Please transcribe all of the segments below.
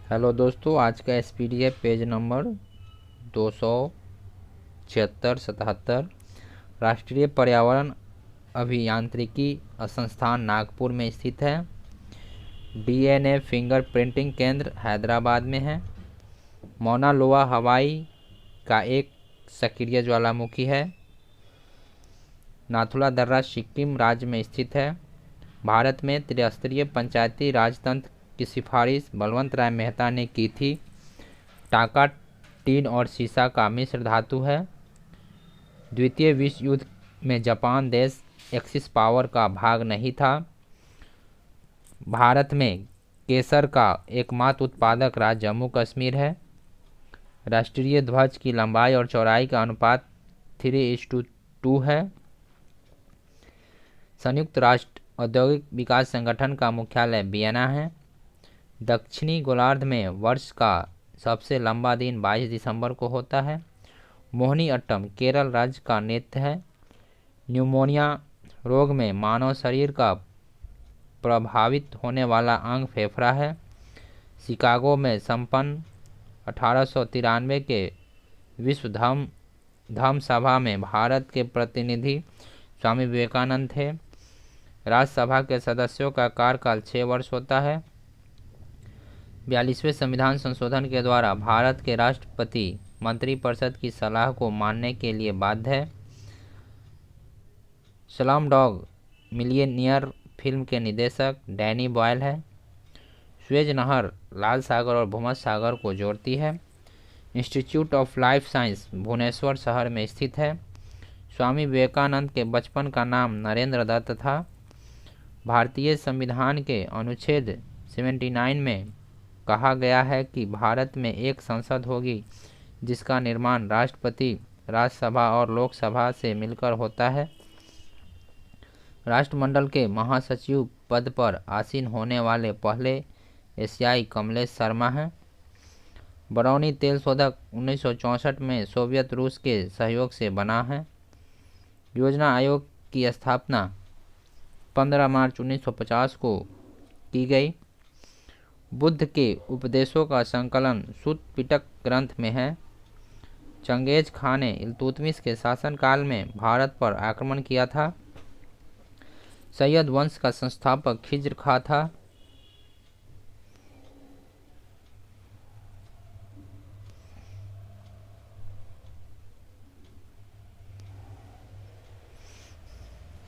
Hello दोस्तों, आज का एसपीडी है पेज नंबर 276-77। राष्ट्रीय पर्यावरण अभियांत्रिकी संस्थान नागपुर में स्थित है। डीएनए फिंगर प्रिंटिंग केंद्र हैदराबाद में है। मौना लोआ हवाई का एक सक्रिय ज्वालामुखी है। नाथुला दर्रा सिक्किम राज्य में स्थित है। भारत में त्रिस्तरीय पंचायती राज तंत्र की सिफारिश बलवंत राय मेहता ने की थी। टाका टीन और सीसा का मिश्र धातु है। द्वितीय विश्व युद्ध में जापान देश एक्सिस पावर का भाग नहीं था। भारत में केसर का एकमात्र उत्पादक राज्य जम्मू कश्मीर है। राष्ट्रीय ध्वज की लंबाई और चौड़ाई का अनुपात 3:2 है। संयुक्त राष्ट्र औद्योगिक विकास संगठन का मुख्यालय वियना है। दक्षिणी गोलार्ध में वर्ष का सबसे लंबा दिन 22 दिसंबर को होता है। मोहिनी अट्टम केरल राज्य का नृत्य है। न्यूमोनिया रोग में मानव शरीर का प्रभावित होने वाला अंग फेफड़ा है। शिकागो में संपन्न 1893 के विश्व धम्म सभा में भारत के प्रतिनिधि स्वामी विवेकानंद थे। राज्यसभा के सदस्यों का कार्यकाल 6 वर्ष होता है। 42वें संविधान संशोधन के द्वारा भारत के राष्ट्रपति मंत्रिपरिषद की सलाह को मानने के लिए बाध्य है। स्लम डॉग मिलियनेयर फिल्म के निर्देशक डैनी बॉयल है। स्वेज नहर लाल सागर और भूमध्य सागर को जोड़ती है। Institute of life science Bhubaneswar शहर में स्थित है। स्वामी विवेकानंद के बचपन का नाम नरेंद्र दत्त था। भारतीय संविधान के अनुच्छेद 79 में कहा गया है कि भारत में एक संसद होगी जिसका निर्माण राष्ट्रपति, राज्यसभा और लोकसभा से मिलकर होता है। राष्ट्रमंडल के महासचिव पद पर आसीन होने वाले पहले एशियाई कमलेश शर्मा हैं। बरौनी तेल शोधक 1964 में सोवियत रूस के सहयोग से बना है। योजना आयोग की स्थापना 15 मार्च 1950 को की गई। बुद्ध के उपदेशों का संकलन सूत पिटक ग्रंथ में है। चंगेज खान ने इल्तुतमिश के शासनकाल में भारत पर आक्रमण किया था। सैयद वंश का संस्थापक खिज्र खां था।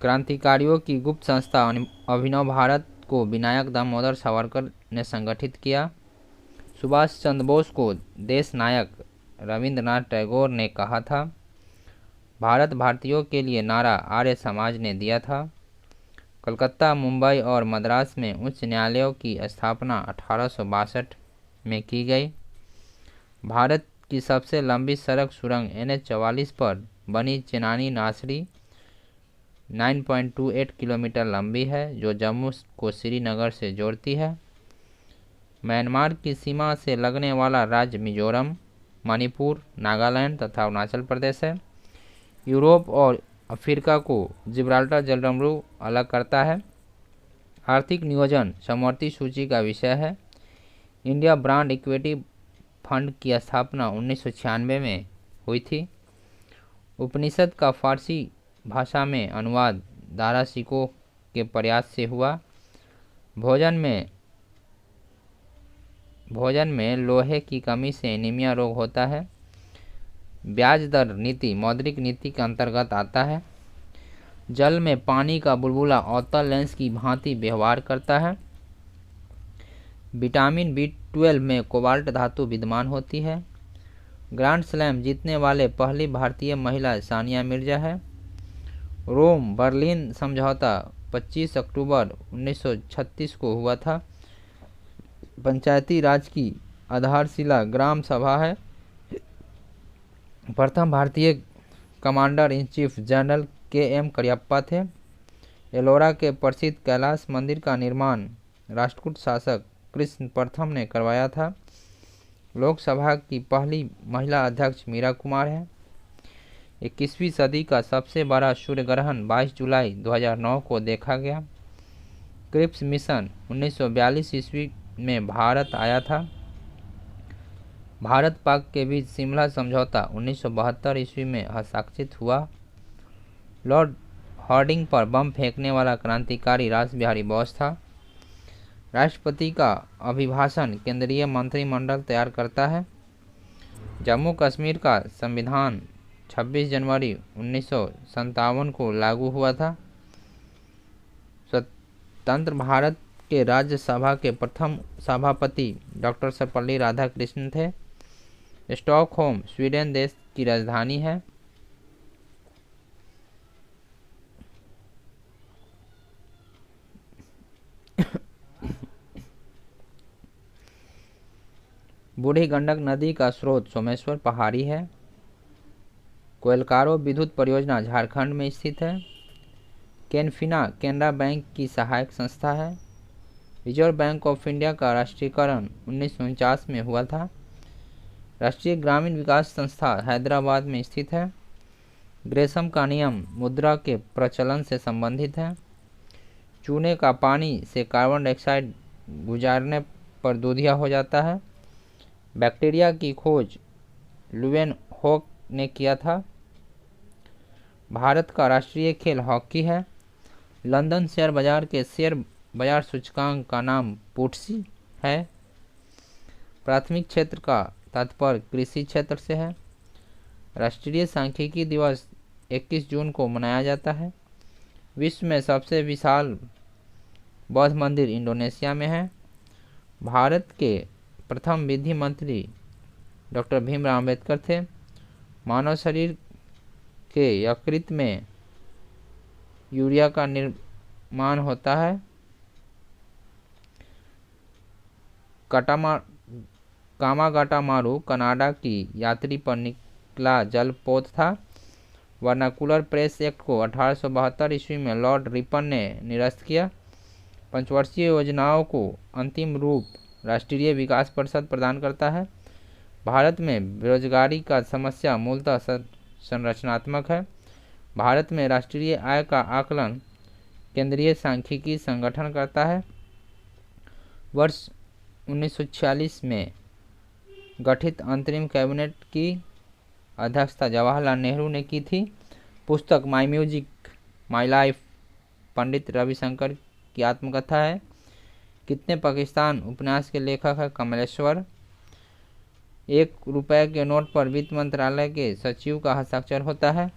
क्रांतिकारियों की गुप्त संस्था अभिनव भारत को विनायक दामोदर सावरकर ने संगठित किया। सुभाष चंद्र बोस को देश नायक रविंद्रनाथ टैगोर ने कहा था। भारत भारतीयों के लिए नारा आर्य समाज ने दिया था। कलकत्ता, मुंबई और मद्रास में उच्च न्यायालयों की स्थापना 1862 में की गई। भारत की सबसे लंबी सड़क सुरंग NH 44 पर बनी चेनानी नासरी 9.28 किलोमीटर लंबी है, जो जम्मू को श्रीनगर से जोड़ती है। म्यांमार की सीमा से लगने वाला राज्य मिजोरम, मणिपुर, नागालैंड तथा अरुणाचल प्रदेश है। यूरोप और अफ्रीका को जिब्राल्टर जलसमूह अलग करता है। आर्थिक नियोजन समवर्ती सूची का विषय है। इंडिया ब्रांड इक्विटी फंड की स्थापना 1996 में हुई थी। उपनिषद का फारसी भाषा में अनुवाद दारा शिकोह के प्रयास से हुआ। भोजन में लोहे की कमी से एनीमिया रोग होता है। ब्याज दर नीति मौद्रिक नीति के अंतर्गत आता है। जल में पानी का बुलबुला अवतल लेंस की भांति व्यवहार करता है। विटामिन B12 में कोबाल्ट धातु विद्यमान होती है। ग्रैंड स्लैम जीतने वाले पहली भारतीय महिला सानिया मिर्जा है। रोम बर्लिन समझौता 25 अक्टूबर 1936 को हुआ था। पंचायती राज की आधारशिला ग्राम सभा है। प्रथम भारतीय commander in chief general KM Cariappa थे। एलोरा के प्रसिद्ध कैलाश मंदिर का निर्माण राष्ट्रकूट शासक कृष्ण प्रथम ने करवाया था। लोकसभा की पहली महिला अध्यक्ष मीरा कुमार है। 21वीं सदी का सबसे बड़ा सूर्य ग्रहण 22 जुलाई 2009 को देखा गया। क्रिप्स मिशन 1942 ईस्वी में भारत आया था। भारत पाक के बीच शिमला समझौता 1972 ईस्वी में हस्ताक्षरित हुआ। लॉर्ड हार्डिंग पर बम फेंकने वाला क्रांतिकारी रास बिहारी बोस था। राष्ट्रपति का अभिभाषण केंद्रीय मंत्रिमंडल तैयार करता है। जम्मू कश्मीर का संविधान 26 जनवरी 1957 को लागू हुआ था। स्वतंत्र भारत के राज्यसभा के प्रथम सभापति डॉक्टर सर्वपल्ली राधाकृष्णन थे। स्टॉकहोम स्वीडन देश की राजधानी है। बूढ़ी गंडक नदी का स्रोत सोमेश्वर पहाड़ी है। कोयलकारो विद्युत परियोजना झारखंड में स्थित है। कैनफिना केनरा बैंक की सहायक संस्था है। रिजर्व बैंक ऑफ इंडिया का राष्ट्रीयकरण 1949 में हुआ था। राष्ट्रीय ग्रामीण विकास संस्था हैदराबाद में स्थित है। ग्रेशम का नियम मुद्रा के प्रचलन से संबंधित है। चूने का पानी से कार्बन डाइऑक्साइड गुजारने पर दूधिया हो जाता है। बैक्टीरिया की खोज लुवेनहोक ने किया था। भारत का राष्ट्रीय खेल हॉकी है। लंदन शेयर बाजार के शेयर बाजार सूचकांक का नाम फुट्सी है। प्राथमिक क्षेत्र का तात्पर्य कृषि क्षेत्र से है। राष्ट्रीय सांख्यिकी दिवस 21 जून को मनाया जाता है। विश्व में सबसे विशाल बौद्ध मंदिर इंडोनेशिया में है। भारत के प्रथम विधि मंत्री डॉक्टर भीमराव अम्बेडकर थे। मानव शरीर के यकृत में यूरिया का निर्माण होता है। कामागाटामारू कनाडा की यात्री पर निकला जलपोत था। वर्नाकुलर प्रेस एक्ट को 1872 ईस्वी में लॉर्ड रिपन ने निरस्त किया। पंचवर्षीय योजनाओं को अंतिम रूप राष्ट्रीय विकास परिषद प्रदान करता है। भारत में बेरोजगारी का समस्या मूलतः संरचनात्मक है। भारत में राष्ट्रीय आय का आकलन केंद्रीय सांख्यिकी संगठन करता है। वर्ष 1946 में गठित अंतरिम कैबिनेट की अध्यक्षता जवाहरलाल नेहरू ने की थी। पुस्तक माई music my life Pandit Ravishankar की आत्मकथा है। कितने पाकिस्तान उपन्यास के लेखक है कमलेश्वर। 1 रुपये के नोट पर वित्त मंत्रालय के सचिव का हस्ताक्षर होता है।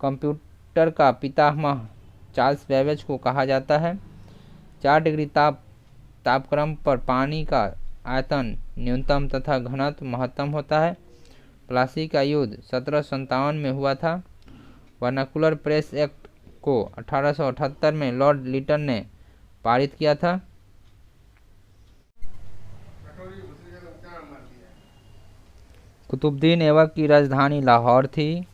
कंप्यूटर का पितामह चार्ल्स बेबेज को कहा जाता है। 4 डिग्री तापक्रम पर पानी का आयतन न्यूनतम तथा घनत्व महत्तम होता है। प्लासी का युद्ध 1757 में हुआ था। वर्नाकुलर प्रेस एक्ट को 1878 में लॉर्ड लिटन ने पारित किया था। कुतुबुद्दीन ऐबक की राजधानी लाहौर थी।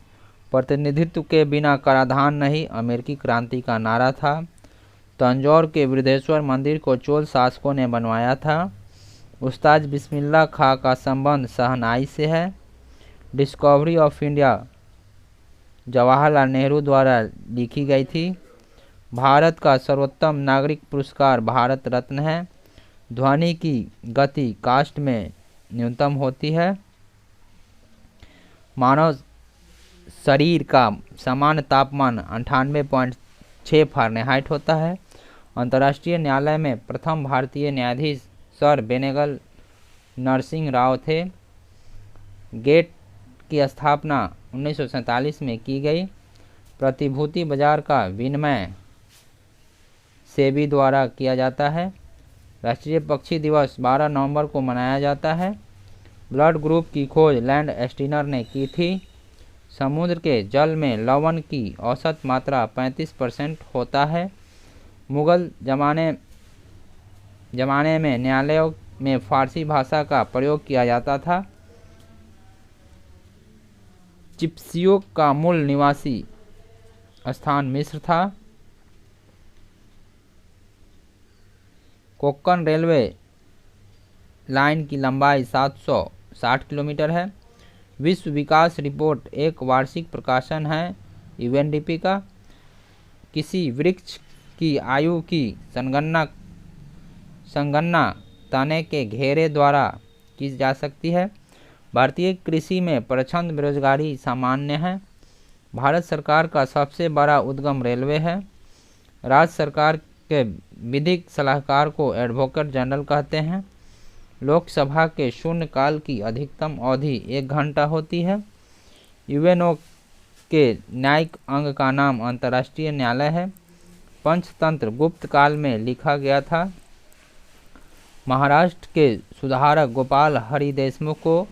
प्रतिनिधित्व के बिना कराधान नहीं अमेरिकी क्रांति का नारा था। तंजौर के बृहदेश्वर मंदिर को चोल शासकों ने बनवाया था। उस्ताद बिस्मिल्लाह खां का संबंध शहनाई से है। Discovery of India Jawaharlal Nehru द्वारा लिखी गई थी। भारत का सर्वोत्तम नागरिक पुरस्कार भारत रत्न है। ध्वनि की गति कास्ट में न्यूनतम होती है। मानव शरीर का सामान्य तापमान 98.6 फ़ारेनहाइट होता है। अंतर्राष्ट्रीय न्यायालय में प्रथम भारतीय न्यायाधीश सर बेनेगल नरसिंह राव थे। गेट की स्थापना 1947 में की गई। प्रतिभूति बाजार का विनिमय सेबी द्वारा किया जाता है। राष्ट्रीय पक्षी दिवस 12 नवंबर को मनाया जाता है। ब्लड ग्रुप की खोज लैंड एस्टीनर ने की थी। समुद्र के जल में लवण की औसत मात्रा 35% होता है। मुगल जमाने में न्यायालयों में फारसी भाषा का प्रयोग किया जाता था। चिप्सियों का मूल निवासी स्थान मिस्र था। कोंकण रेलवे लाइन की लंबाई 760 किलोमीटर है। विश्व विकास रिपोर्ट एक वार्षिक प्रकाशन है यूएनडीपी का। किसी वृक्ष की आयु की संगणना तने के घेरे द्वारा की जा सकती है। भारतीय कृषि में प्रचंड बेरोजगारी सामान्य है। भारत सरकार का सबसे बड़ा उद्गम रेलवे है। राज्य सरकार के विधिक सलाहकार को एडवोकेट जनरल कहते हैं। लोकसभा के शून्यकाल की अधिकतम अवधि 1 घंटा होती है। यूएनओ के न्यायिक अंग का नाम अंतर्राष्ट्रीय न्यायालय है। पंचतंत्र गुप्त काल में लिखा गया था। महाराष्ट्र के सुधारक गोपाल हरि देशमुख को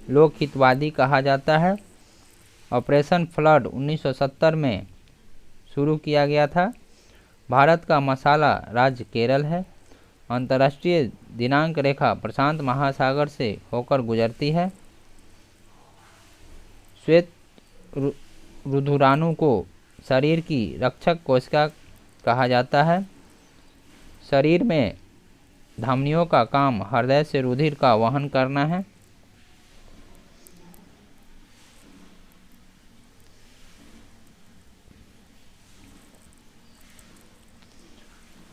लोकहितवादी कहा जाता है। ऑपरेशन फ्लड 1970 में शुरू किया गया था। भारत का मसाला राज्य केरल है। अंतर्राष्ट्रीय दिनांक रेखा प्रशांत महासागर से होकर गुजरती है। श्वेत रुधिराणु को शरीर की रक्षक कोशिका कहा जाता है। शरीर में धमनियों का काम हृदय से रुधिर का वहन करना है।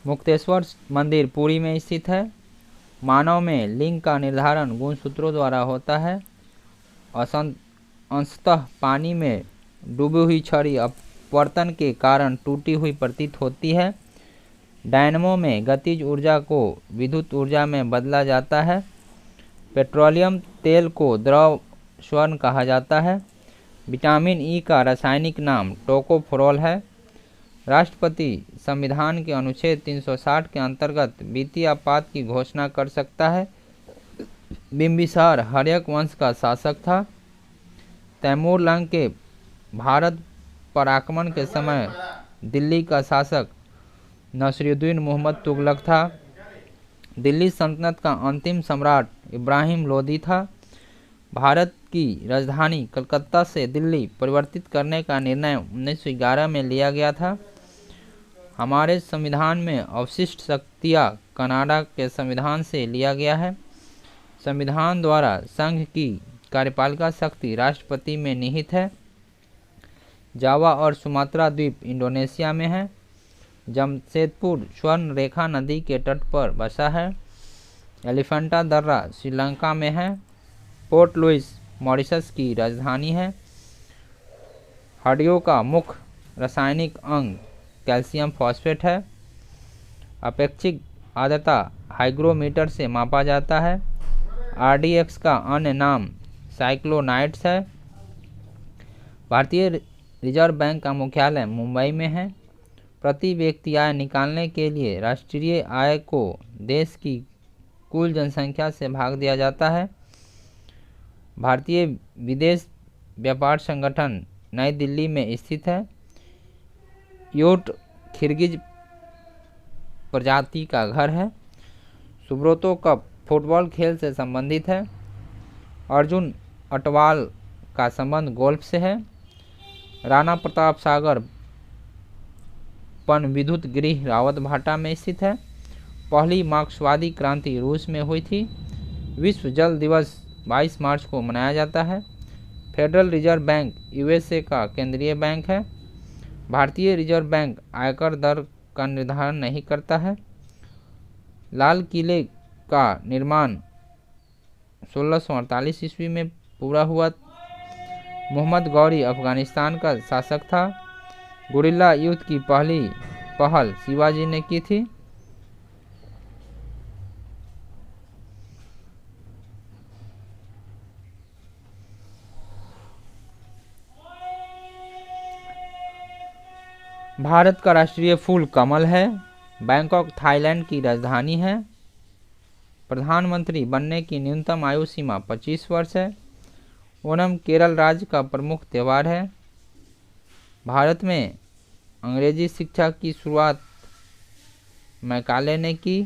मुक्तेश्वर मंदिर पुरी में स्थित है। मानव में लिंग का निर्धारण गुणसूत्रों द्वारा होता है। अंशतः पानी में डूबी हुई छड़ी अपवर्तन के कारण टूटी हुई प्रतीत होती है। डायनमो में गतिज ऊर्जा को विद्युत ऊर्जा में बदला जाता है। पेट्रोलियम तेल को द्रव स्वर्ण कहा जाता है। विटामिन ई का रासायनिक नाम टोकोफेरोल है। राष्ट्रपति संविधान के अनुच्छेद 360 के अंतर्गत वित्तीय आपात की घोषणा कर सकता है। बिम्बिसार हर्यक वंश का शासक था। तैमूर लंग के भारत पर आक्रमण के समय दिल्ली का शासक नसीरुद्दीन मोहम्मद तुगलक था। दिल्ली सल्तनत का अंतिम सम्राट इब्राहिम लोदी था। भारत की राजधानी कलकत्ता से दिल्ली परिवर्तित करने का निर्णय 1911 में लिया गया था। हमारे संविधान में अवशिष्ट शक्तियाँ कनाडा के संविधान से लिया गया है। संविधान द्वारा संघ की कार्यपालिका शक्ति राष्ट्रपति में निहित है। जावा और सुमात्रा द्वीप इंडोनेशिया में है। जमशेदपुर स्वर्ण रेखा नदी के तट पर बसा है। एलिफेंटा दर्रा श्रीलंका में है। पोर्ट लुइस मॉरिशस की राजधानी है। हड्डियों का मुख्य रासायनिक अंग कैल्शियम फॉस्फेट है। अपेक्षिक आर्द्रता हाइग्रोमीटर से मापा जाता है। आरडीएक्स का अन्य नाम साइक्लोनाइट्स है। भारतीय रिजर्व बैंक का मुख्यालय मुंबई में है। प्रति व्यक्ति आय निकालने के लिए राष्ट्रीय आय को देश की कुल जनसंख्या से भाग दिया जाता है। भारतीय विदेश व्यापार संगठन नई दिल्ली में स्थित है। यूट खिरगिज प्रजाति का घर है। सुब्रतो कप फुटबॉल खेल से संबंधित है। अर्जुन अटवाल का संबंध गोल्फ से है। राणा प्रताप सागर पन विद्युत गृह रावतभाटा में स्थित है। पहली मार्क्सवादी क्रांति रूस में हुई थी। विश्व जल दिवस 22 मार्च को मनाया जाता है। फेडरल रिजर्व बैंक यूएसए का केंद्रीय बैंक है। भारतीय रिजर्व बैंक आयकर दर का निर्धारण नहीं करता है। लाल किले का निर्माण 1648 ईस्वी में पूरा हुआ। मोहम्मद गौरी अफगानिस्तान का शासक था। गुरिल्ला युद्ध की पहली पहल शिवाजी ने की थी। भारत का राष्ट्रीय फूल कमल है। बैंकॉक थाईलैंड की राजधानी है। प्रधानमंत्री बनने की न्यूनतम आयु सीमा 25 वर्ष है। ओणम केरल राज्य का प्रमुख त्यौहार है। भारत में अंग्रेजी शिक्षा की शुरुआत मैकाले ने की।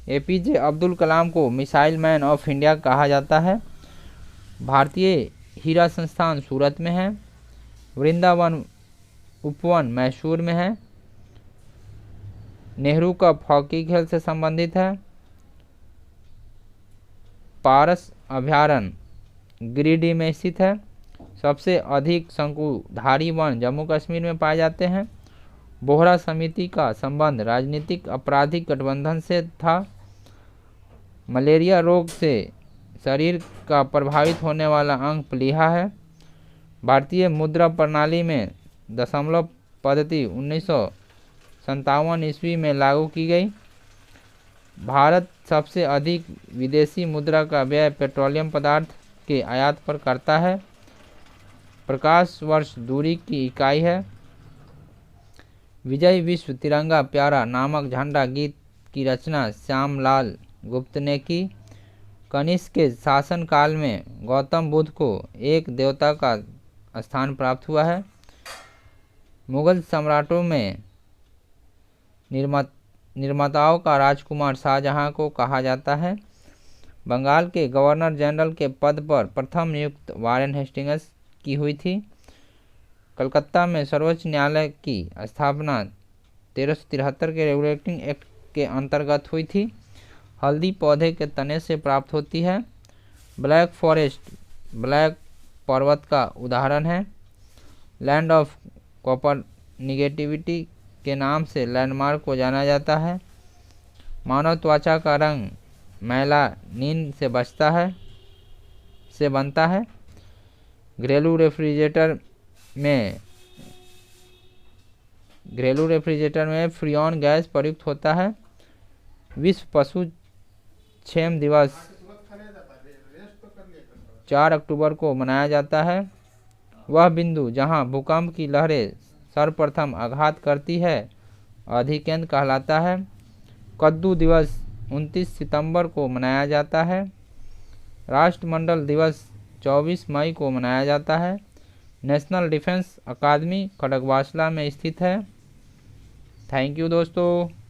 एपीजे अब्दुल कलाम को मिसाइल मैन ऑफ इंडिया कहा जाता है। भारतीय हीरा संस्थान सूरत में है। वृंदावन उपवन मैसूर में है। नेहरू कप हॉकी खेल से संबंधित है। पारस अभयारण्य गिरिडीह में स्थित है। सबसे अधिक शंकुधारी वन जम्मू कश्मीर में पाए जाते हैं। बोहरा समिति का संबंध राजनीतिक आपराधिक गठबंधन से था। मलेरिया रोग से शरीर का प्रभावित होने वाला अंग प्लीहा है। भारतीय मुद्रा प्रणाली में दशमलव पद्धति 1957 ईस्वी में लागू की गई। भारत सबसे अधिक विदेशी मुद्रा का व्यय पेट्रोलियम पदार्थ के आयात पर करता है। प्रकाश वर्ष दूरी की इकाई है। विजय विश्व तिरंगा प्यारा नामक झंडा गीत की रचना श्यामलाल गुप्त ने की। कनिष्क के शासनकाल में गौतम बुद्ध को एक देवता का स्थान प्राप्त हुआ है। मुगल सम्राटों में निर्माताओं का राजकुमार शाहजहां को कहा जाता है। बंगाल के गवर्नर जनरल के पद पर प्रथम नियुक्त वारेन हेस्टिंग्स की हुई थी। कलकत्ता में सर्वोच्च न्यायालय की स्थापना 1373 के रेगुलेटिंग एक्ट के अंतर्गत हुई थी। हल्दी पौधे के तने से प्राप्त होती है। ब्लैक फॉरेस्ट ब्लैक पर्वत का उदाहरण है। लैंड ऑफ कॉपर निगेटिविटी के नाम से लैंडमार्क को जाना जाता है। मानव त्वचा का रंग मेलानिन से बनता है। घरेलू रेफ्रिजरेटर में फ्रीऑन गैस प्रयुक्त होता है। विश्व पशु क्षेम दिवस 4 अक्टूबर को मनाया जाता है। वह बिंदु जहां भूकंप की लहरें सर्वप्रथम आघात करती है अधिकेंद्र कहलाता है। कद्दू दिवस 29 सितंबर को मनाया जाता है। राष्ट्रमंडल दिवस 24 मई को मनाया जाता है। नेशनल डिफेंस अकादमी खड़गवासला में स्थित है। थैंक यू दोस्तों।